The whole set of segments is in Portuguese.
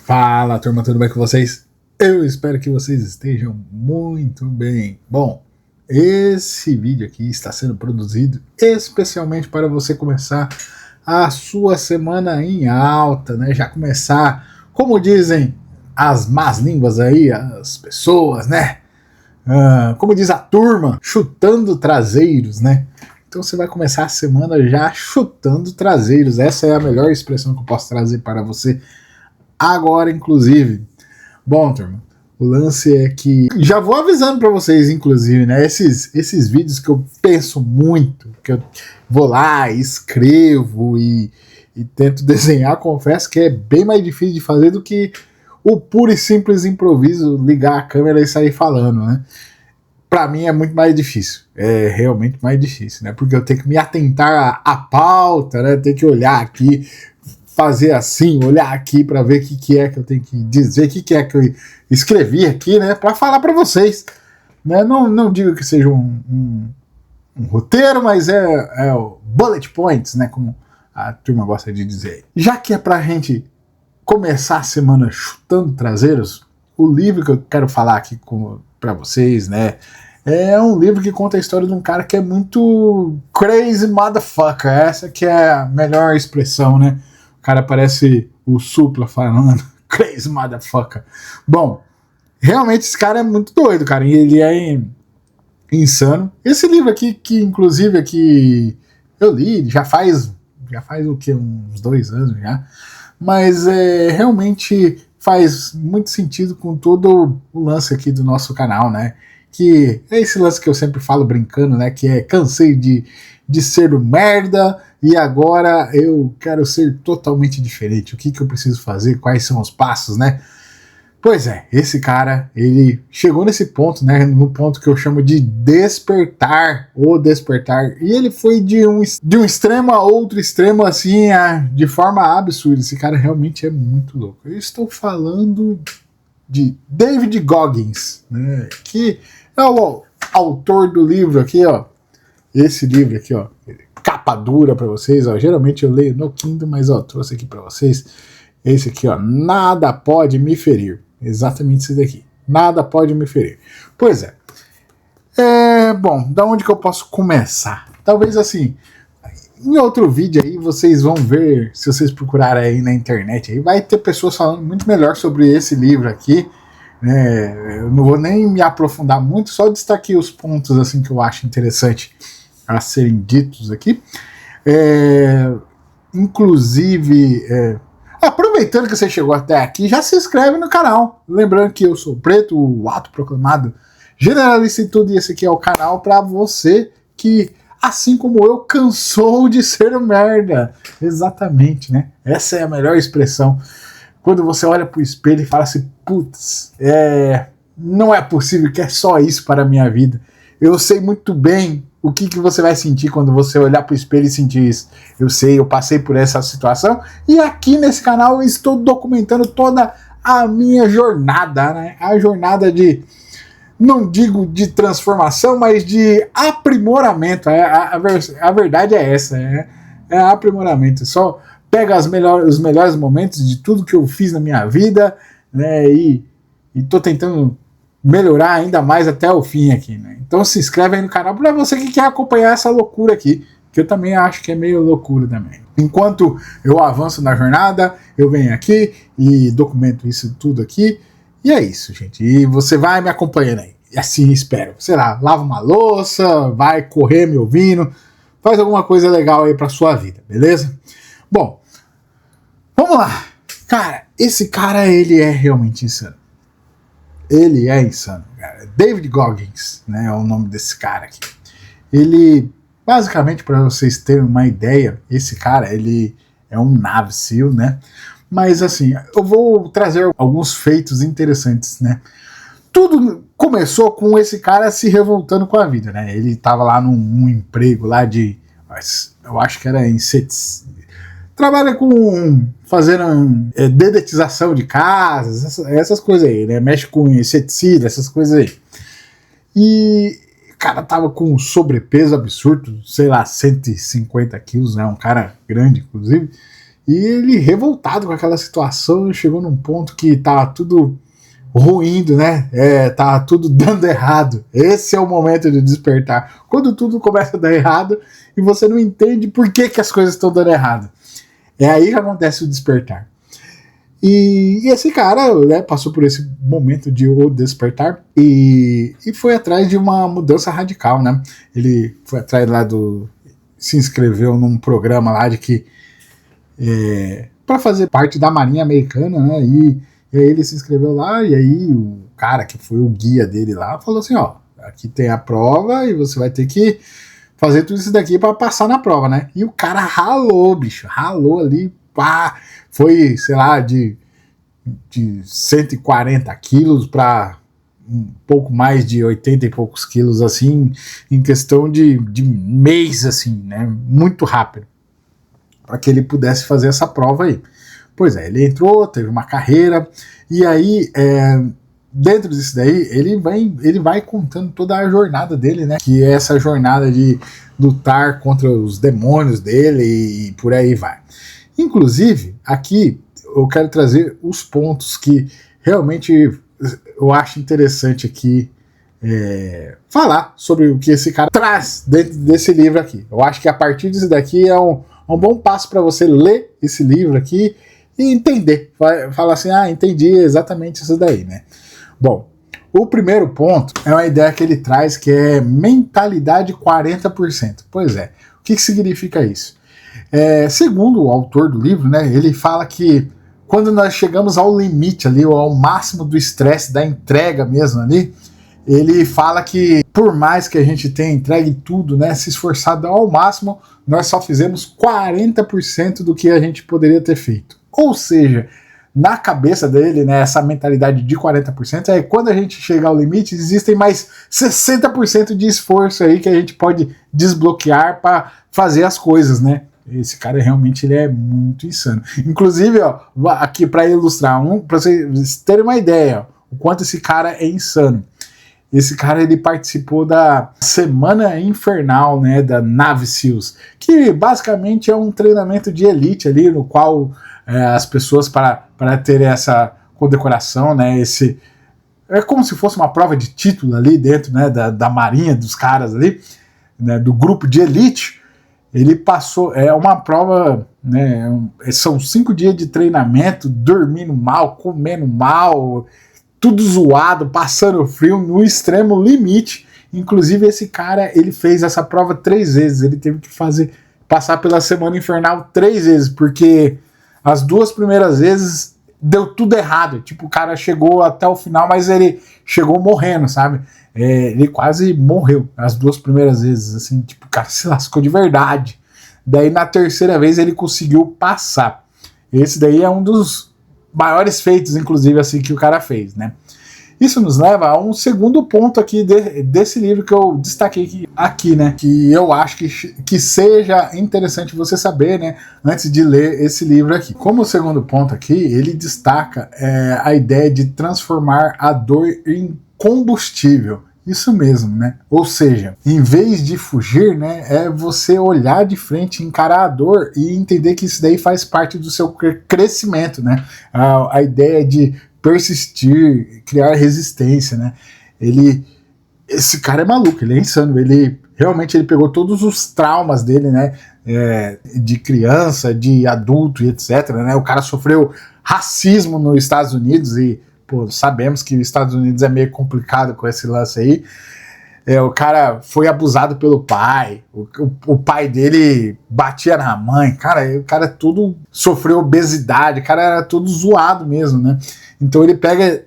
Fala, turma, tudo bem com vocês? Eu espero que vocês estejam muito bem. Bom, esse vídeo aqui está sendo produzido especialmente para você começar a sua semana em alta, né? Já começar, como dizem as más línguas aí, as pessoas, né? Como diz a turma, chutando traseiros, né? Então você vai começar a semana já chutando traseiros. Essa é a melhor expressão que eu posso trazer para você agora, inclusive. Bom, turma, o lance é que já vou avisando para vocês, inclusive, né? Esses vídeos que eu penso muito, que eu vou lá, escrevo e tento desenhar, confesso que é bem mais difícil de fazer do que o puro e simples improviso, ligar a câmera e sair falando, né? Para mim é muito mais difícil, é realmente mais difícil, né? Porque eu tenho que me atentar à pauta, né? Tenho que olhar aqui, fazer assim, olhar aqui para ver o que é que eu tenho que dizer, o que é que eu escrevi aqui, né? Para falar para vocês, né? Não digo que seja um roteiro, mas é o bullet points, né? Como a turma gosta de dizer. Já que é pra gente começar a semana chutando traseiros, o livro que eu quero falar aqui para vocês, né? É um livro que conta a história de um cara que é muito crazy motherfucker. Essa que é a melhor expressão, né? O cara parece o Supla falando crazy motherfucker. Bom, realmente esse cara é muito doido, cara. E ele é insano. Esse livro aqui, que inclusive aqui eu li, já faz o que? Uns 2 anos já. Mas realmente faz muito sentido com todo o lance aqui do nosso canal, né? Que é esse lance que eu sempre falo brincando, né? Que é cansei de ser um merda e agora eu quero ser totalmente diferente. O que eu preciso fazer? Quais são os passos, né? Pois é, esse cara, ele chegou nesse ponto, né, no ponto que eu chamo de despertar, ou despertar, e ele foi de um extremo a outro extremo, assim, de forma absurda. Esse cara realmente é muito louco. Eu estou falando de David Goggins, né, que é o autor do livro aqui, ó, esse livro aqui, ó, capa dura para vocês, ó, geralmente eu leio no Kindle, mas, ó, trouxe aqui para vocês, esse aqui, ó, Nada Pode Me Ferir. Exatamente isso daqui. Nada pode me ferir. Pois é. Bom, da onde que eu posso começar? Talvez assim, em outro vídeo aí vocês vão ver, se vocês procurarem aí na internet, aí vai ter pessoas falando muito melhor sobre esse livro aqui. Né? Eu não vou nem me aprofundar muito, só destaquei os pontos assim que eu acho interessante a serem ditos aqui. Inclusive, aproveitando que você chegou até aqui, já se inscreve no canal. Lembrando que eu sou o Preto, o autoproclamado generalista em tudo, e esse aqui é o canal para você que, assim como eu, cansou de ser um merda. Exatamente, né? Essa é a melhor expressão. Quando você olha pro espelho e fala assim, putz, não é possível que é só isso para a minha vida. Eu sei muito bem o que você vai sentir quando você olhar pro espelho e sentir isso. Eu sei, eu passei por essa situação e aqui nesse canal eu estou documentando toda a minha jornada, né? A jornada de, não digo de transformação, mas de aprimoramento. A verdade é essa, é aprimoramento. Só pega os melhores momentos de tudo que eu fiz na minha vida, né? E tô tentando melhorar ainda mais até o fim aqui, né? Então se inscreve aí no canal para você que quer acompanhar essa loucura aqui, que eu também acho que é meio loucura também. Enquanto eu avanço na jornada, eu venho aqui e documento isso tudo aqui, e é isso, gente. E você vai me acompanhando aí, e assim espero. Sei lá, lava uma louça, vai correr me ouvindo, faz alguma coisa legal aí pra sua vida, beleza? Bom, vamos lá. Cara, esse cara, ele é realmente insano. Ele é insano, cara. David Goggins, né, é o nome desse cara aqui. Ele, basicamente, para vocês terem uma ideia, esse cara, ele é um Navy SEAL, né? Mas assim, eu vou trazer alguns feitos interessantes, né? Tudo começou com esse cara se revoltando com a vida, né? Ele tava lá num emprego lá de, eu acho que era trabalha com fazendo dedetização de casas, essas coisas aí, né? Mexe com inseticida, essas coisas aí. E o cara tava com um sobrepeso absurdo, sei lá, 150 quilos, né? Um cara grande, inclusive. E ele, revoltado com aquela situação, chegou num ponto que tava tudo ruindo, né? Tava tudo dando errado. Esse é o momento de despertar. Quando tudo começa a dar errado e você não entende por que as coisas estão dando errado. É aí que acontece o despertar. E esse cara, né, passou por esse momento de o despertar e foi atrás de uma mudança radical, né? Ele foi atrás lá se inscreveu num programa lá de que para fazer parte da Marinha Americana, né? E aí ele se inscreveu lá e aí o cara que foi o guia dele lá falou assim, ó, aqui tem a prova e você vai ter que fazer tudo isso daqui para passar na prova, né? E o cara ralou, bicho, ralou ali, pá, foi, sei lá, de 140 quilos para um pouco mais de 80 e poucos quilos, assim, em questão de mês, assim, né? Muito rápido, para que ele pudesse fazer essa prova aí. Pois é, ele entrou, teve uma carreira, e aí, dentro disso daí, ele vai contando toda a jornada dele, né? Que é essa jornada de lutar contra os demônios dele e por aí vai. Inclusive, aqui eu quero trazer os pontos que realmente eu acho interessante aqui falar sobre o que esse cara traz dentro desse livro aqui. Eu acho que a partir disso daqui é um bom passo para você ler esse livro aqui e entender. Falar assim, entendi exatamente isso daí, né? Bom, o primeiro ponto é uma ideia que ele traz que é mentalidade 40%. Pois é, o que significa isso? Segundo o autor do livro, né, ele fala que quando nós chegamos ao limite ali, ou ao máximo do estresse, da entrega mesmo ali, ele fala que por mais que a gente tenha entregue tudo, né, se esforçado ao máximo, nós só fizemos 40% do que a gente poderia ter feito. Ou seja, na cabeça dele, né, essa mentalidade de 40% é quando a gente chegar ao limite, existem mais 60% de esforço aí que a gente pode desbloquear para fazer as coisas, né? Esse cara realmente ele é muito insano. Inclusive, ó, aqui para ilustrar para vocês terem uma ideia, ó, o quanto esse cara é insano. Esse cara ele participou da Semana Infernal, né, da Navy SEALs, que basicamente é um treinamento de elite ali, no qual as pessoas para ter essa condecoração, né, é como se fosse uma prova de título ali dentro, né, da marinha dos caras ali, né, do grupo de elite. Ele passou, uma prova, né, são 5 dias de treinamento, dormindo mal, comendo mal, tudo zoado, passando frio, no extremo limite. Inclusive esse cara, ele fez essa prova 3 vezes, ele teve que passar pela Semana Infernal 3 vezes, porque as 2 primeiras vezes deu tudo errado, tipo, o cara chegou até o final, mas ele chegou morrendo, sabe? Ele quase morreu as 2 primeiras vezes, assim, tipo, o cara se lascou de verdade. Daí na 3ª vez ele conseguiu passar. Esse daí é um dos maiores feitos, inclusive, assim, que o cara fez, né? Isso nos leva a um segundo ponto aqui desse livro que eu destaquei aqui, né? Que eu acho que seja interessante você saber, né? Antes de ler esse livro aqui. Como segundo ponto aqui, ele destaca a ideia de transformar a dor em combustível. Isso mesmo, né? Ou seja, em vez de fugir, né, é você olhar de frente, encarar a dor e entender que isso daí faz parte do seu crescimento, né? A ideia de persistir, criar resistência, né? Esse cara é maluco, ele é insano, ele realmente pegou todos os traumas dele, né? De criança, de adulto e etc, né? O cara sofreu racismo nos Estados Unidos e pô, sabemos que os Estados Unidos é meio complicado com esse lance aí. O cara foi abusado pelo pai, o pai dele batia na mãe, cara, o cara tudo sofreu obesidade, o cara era todo zoado mesmo, né? Então ele pega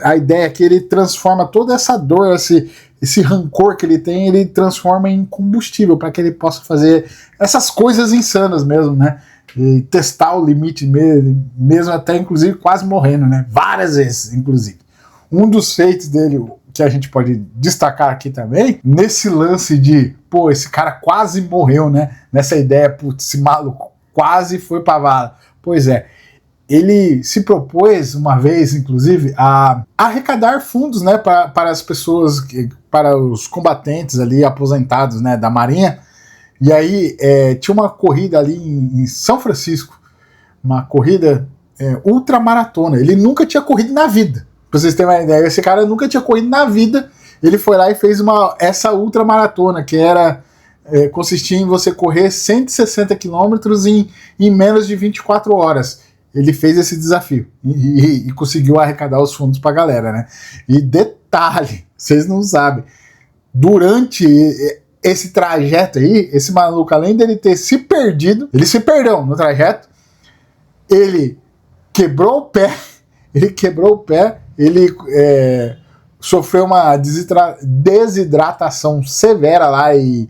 a ideia é que ele transforma toda essa dor, esse rancor que ele tem, ele transforma em combustível para que ele possa fazer essas coisas insanas mesmo, né? E testar o limite mesmo até inclusive quase morrendo, né? Várias vezes, inclusive. Um dos feitos dele que a gente pode destacar aqui também, nesse lance de, pô, esse cara quase morreu, né? Nessa ideia, putz, esse maluco quase foi pra vala. Pois é, ele se propôs uma vez, inclusive, a arrecadar fundos, né, para as pessoas, para os combatentes ali aposentados, né, da Marinha. E aí tinha uma corrida ali em São Francisco, uma corrida ultramaratona. Ele nunca tinha corrido na vida. Pra vocês terem uma ideia, esse cara nunca tinha corrido na vida. Ele foi lá e fez essa ultramaratona, que consistia em você correr 160 quilômetros em menos de 24 horas. Ele fez esse desafio e conseguiu arrecadar os fundos pra galera, né? E detalhe, vocês não sabem, durante esse trajeto aí, esse maluco, além dele ter se perdido, ele se perdeu no trajeto, ele quebrou o pé, ele sofreu uma desidratação severa lá e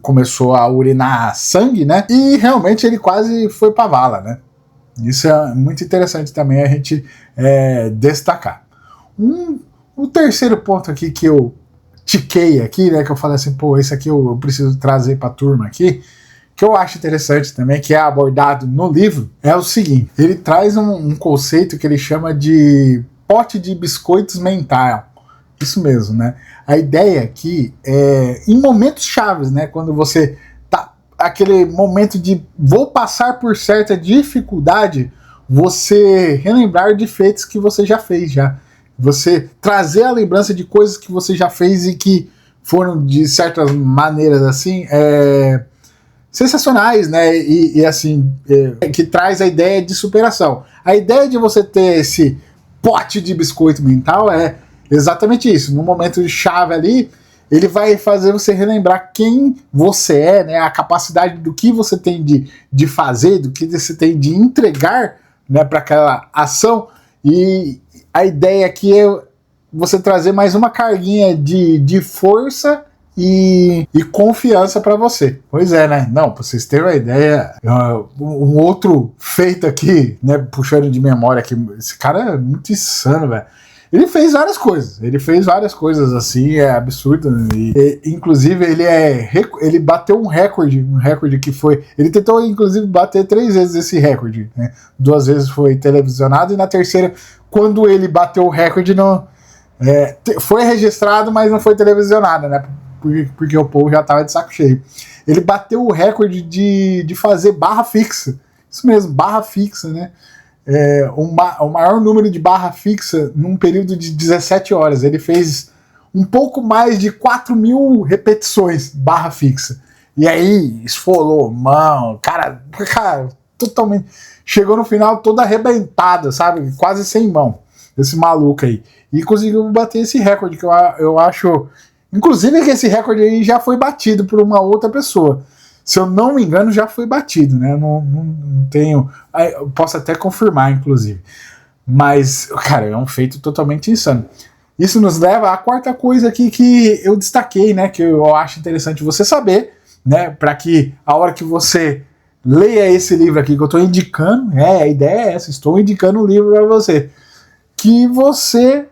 começou a urinar sangue, né? E realmente ele quase foi pra vala, né? Isso é muito interessante também a gente destacar. O terceiro ponto aqui que eu tiquei aqui, né? Que eu falei assim, pô, esse aqui eu preciso trazer pra turma aqui, que eu acho interessante também, que é abordado no livro, é o seguinte: ele traz um conceito que ele chama de pote de biscoitos mental. Isso mesmo, né? A ideia aqui é, em momentos chaves, né? Quando você tá aquele momento de vou passar por certa dificuldade, você relembrar de feitos que você já fez já. Você trazer a lembrança de coisas que você já fez e que foram, de certas maneiras, assim, sensacionais, né? E assim, que traz a ideia de superação. A ideia de você ter esse pote de biscoito mental é exatamente isso. No momento de chave ali, ele vai fazer você relembrar quem você é, né? A capacidade do que você tem de fazer, do que você tem de entregar, né, para aquela ação. E a ideia aqui é você trazer mais uma carguinha de força e confiança para você. Pois é, né? Não, pra vocês terem uma ideia, um outro feito aqui, né, puxando de memória aqui, esse cara é muito insano, velho. Ele fez várias coisas assim, é absurdo. Inclusive, ele bateu um recorde que foi. Ele tentou, inclusive, bater 3 vezes esse recorde, né? 2 vezes foi televisionado, e na terceira, quando ele bateu o recorde, foi registrado, mas não foi televisionado, né? Porque o povo já tava de saco cheio. Ele bateu o recorde de fazer barra fixa. Isso mesmo, barra fixa, né? O maior número de barra fixa num período de 17 horas. Ele fez um pouco mais de 4.000 repetições barra fixa. E aí esfolou mão, cara, totalmente. Chegou no final todo arrebentado, sabe? Quase sem mão. Esse maluco aí. E conseguiu bater esse recorde, que eu acho. Inclusive que esse recorde aí já foi batido por uma outra pessoa. Se eu não me engano, já foi batido, né? Não tenho. Eu posso até confirmar, inclusive. Mas, cara, é um feito totalmente insano. Isso nos leva à quarta coisa aqui que eu destaquei, né? Que eu acho interessante você saber, né? Para que a hora que você leia esse livro aqui que eu estou indicando, a ideia é essa, estou indicando o livro para você, que você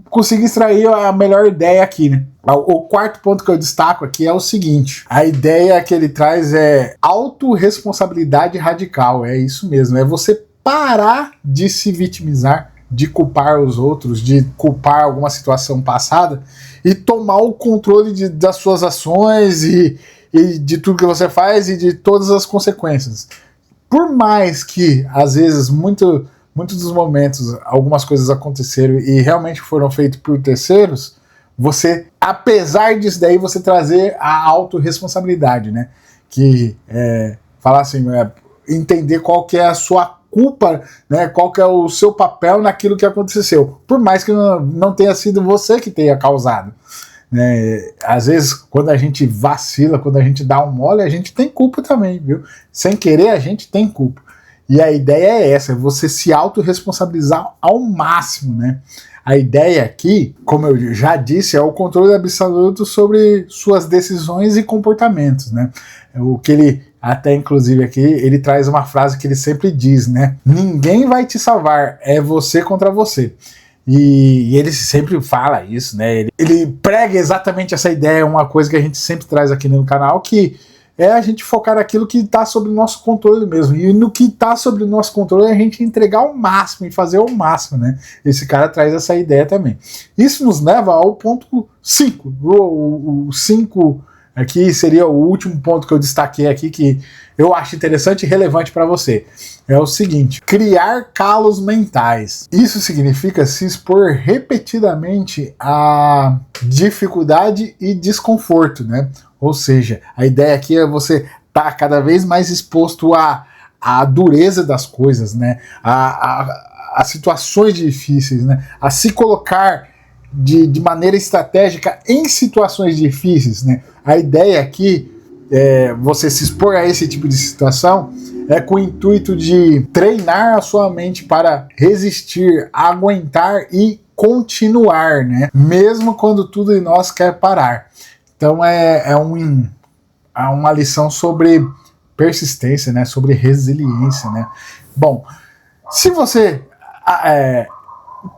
consiga extrair a melhor ideia aqui, né? O quarto ponto que eu destaco aqui é o seguinte: a ideia que ele traz é autorresponsabilidade radical. É isso mesmo, é você parar de se vitimizar, de culpar os outros, de culpar alguma situação passada e tomar o controle das suas ações e de tudo que você faz e de todas as consequências. Por mais que, às vezes, muitos dos momentos, algumas coisas aconteceram e realmente foram feitas por terceiros, você, apesar disso daí, você trazer a autorresponsabilidade, né? Que falar assim, entender qual que é a sua culpa, né? Qual que é o seu papel naquilo que aconteceu, por mais que não tenha sido você que tenha causado, né? Às vezes, quando a gente vacila, quando a gente dá um mole, a gente tem culpa também, viu? Sem querer, a gente tem culpa. E a ideia é essa, é você se autorresponsabilizar ao máximo, né? A ideia aqui, como eu já disse, é o controle absoluto sobre suas decisões e comportamentos, né? O que ele, até inclusive aqui, ele traz uma frase que ele sempre diz, né? Ninguém vai te salvar, é você contra você. E ele sempre fala isso, né? Ele prega exatamente essa ideia, uma coisa que a gente sempre traz aqui no canal, que é a gente focar naquilo que está sob o nosso controle mesmo. E no que está sob o nosso controle é a gente entregar o máximo e fazer o máximo, né? Esse cara traz essa ideia também. Isso nos leva ao ponto 5. O 5 aqui seria o último ponto que eu destaquei aqui, que eu acho interessante e relevante para você. É o seguinte: criar calos mentais. Isso significa se expor repetidamente a dificuldade e desconforto, né? Ou seja, a ideia aqui é você estar cada vez mais exposto à dureza das coisas, né? A situações difíceis, né? A se colocar de maneira estratégica em situações difíceis, né? A ideia aqui é você se expor a esse tipo de situação é com o intuito de treinar a sua mente para resistir, aguentar e continuar, né? Mesmo quando tudo em nós quer parar. Então é uma lição sobre persistência, né? Sobre resiliência, né? Bom, se você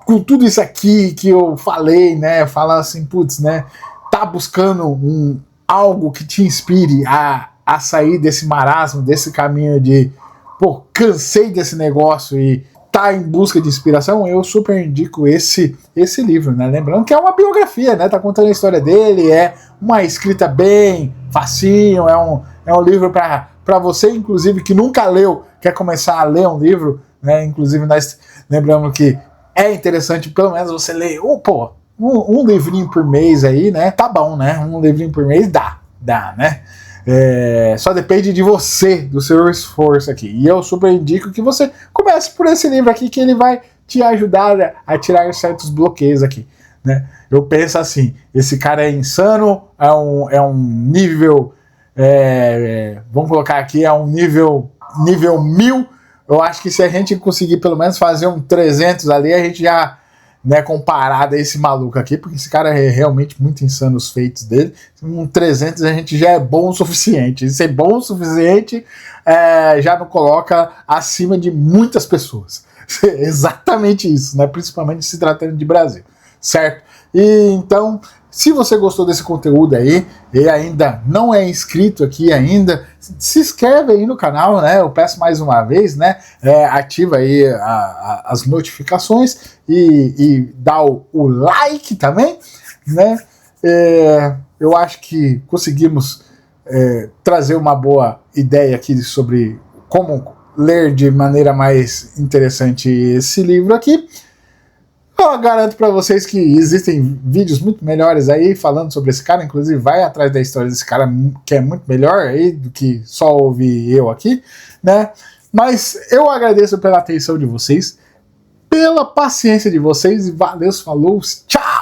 com tudo isso aqui que eu falei, né, falar assim, putz, né, tá buscando algo que te inspire a sair desse marasmo, desse caminho de, pô, cansei desse negócio e tá em busca de inspiração, eu super indico esse livro, né, lembrando que é uma biografia, né, tá contando a história dele, é uma escrita bem facinho, é um livro para você, inclusive, que nunca leu, quer começar a ler um livro, né, inclusive nós lembramos que é interessante, pelo menos você ler um livrinho por mês aí, né? Tá bom, né? Um livrinho por mês dá, né? Só depende de você, do seu esforço aqui. E eu super indico que você comece por esse livro aqui, que ele vai te ajudar a tirar certos bloqueios aqui, né? Eu penso assim, esse cara é insano, é um nível, vamos colocar aqui, é um nível 1000. Eu acho que se a gente conseguir pelo menos fazer um 300 ali, a gente já, né, comparado a esse maluco aqui, porque esse cara é realmente muito insano os feitos dele, um 300 a gente já é bom o suficiente. E ser bom o suficiente já não coloca acima de muitas pessoas. Exatamente isso, né? Principalmente se tratando de Brasil, certo? E então, se você gostou desse conteúdo aí e ainda não é inscrito aqui ainda, se inscreve aí no canal, né? Eu peço mais uma vez, né? Ativa aí as notificações e dá o like também, né? Eu acho que conseguimos trazer uma boa ideia aqui sobre como ler de maneira mais interessante esse livro aqui. Eu garanto para vocês que existem vídeos muito melhores aí falando sobre esse cara, inclusive vai atrás da história desse cara, que é muito melhor aí do que só ouvir eu aqui, né? Mas eu agradeço pela atenção de vocês, pela paciência de vocês e valeu, falou, tchau!